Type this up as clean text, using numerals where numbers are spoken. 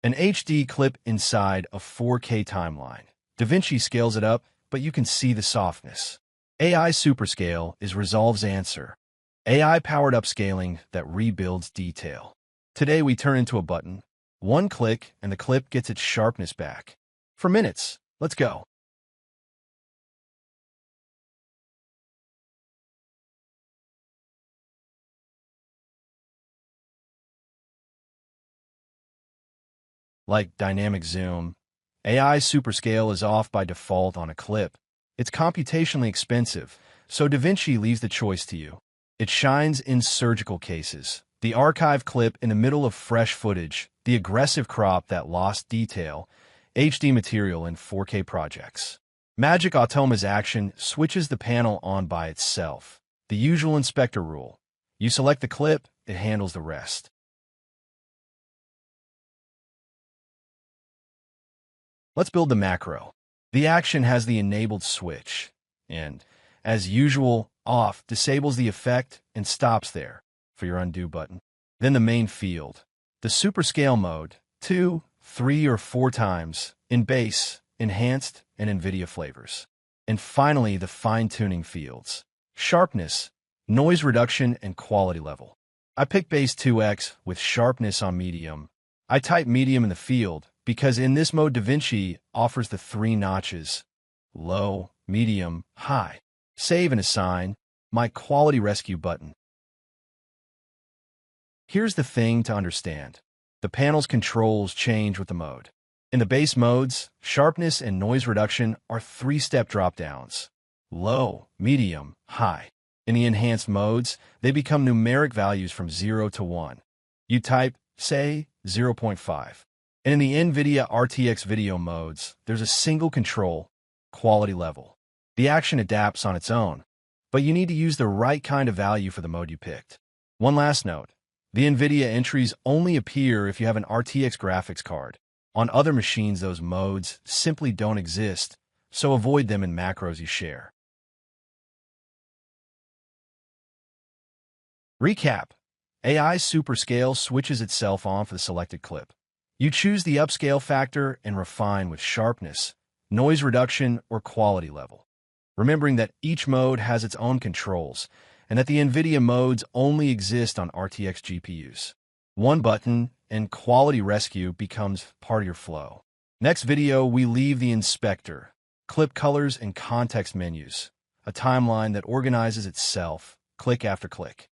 An HD clip inside a 4K timeline. DaVinci scales it up, but you can see the softness. AI Superscale is Resolve's answer. AI-powered upscaling that rebuilds detail. Today we turn into a button. One click and the clip gets its sharpness back. For minutes, let's go. Like dynamic zoom, AI Superscale is off by default on a clip. It's computationally expensive, so DaVinci leaves the choice to you. It shines in surgical cases. The archive clip in the middle of fresh footage, the aggressive crop that lost detail, HD material in 4K projects. Magic Automa's action switches the panel on by itself. The usual inspector rule. You select the clip, it handles the rest. Let's build the macro. The action has the enabled switch, and, as usual, off disables the effect and stops there for your undo button. Then the main field. The Superscale mode, 2, 3, or 4 times, in base, enhanced, and NVIDIA flavors. And finally, the fine-tuning fields. Sharpness, noise reduction, and quality level. I pick base 2x with sharpness on medium. I type medium in the field, because in this mode DaVinci offers the 3 notches, low, medium, high. Save and assign, my quality rescue button. Here's the thing to understand. The panel's controls change with the mode. In the base modes, sharpness and noise reduction are 3-step drop-downs, low, medium, high. In the enhanced modes, they become numeric values from 0 to 1. You type, say, 0.5. And in the NVIDIA RTX video modes, there's a single control, quality level. The action adapts on its own, but you need to use the right kind of value for the mode you picked. One last note, the NVIDIA entries only appear if you have an RTX graphics card. On other machines, those modes simply don't exist, so avoid them in macros you share. Recap. AI Superscale switches itself on for the selected clip. You choose the upscale factor and refine with sharpness, noise reduction, or quality level. Remembering that each mode has its own controls, and that the NVIDIA modes only exist on RTX GPUs. One button, and quality rescue becomes part of your flow. Next video, we leave the inspector, clip colors and context menus, a timeline that organizes itself, click after click.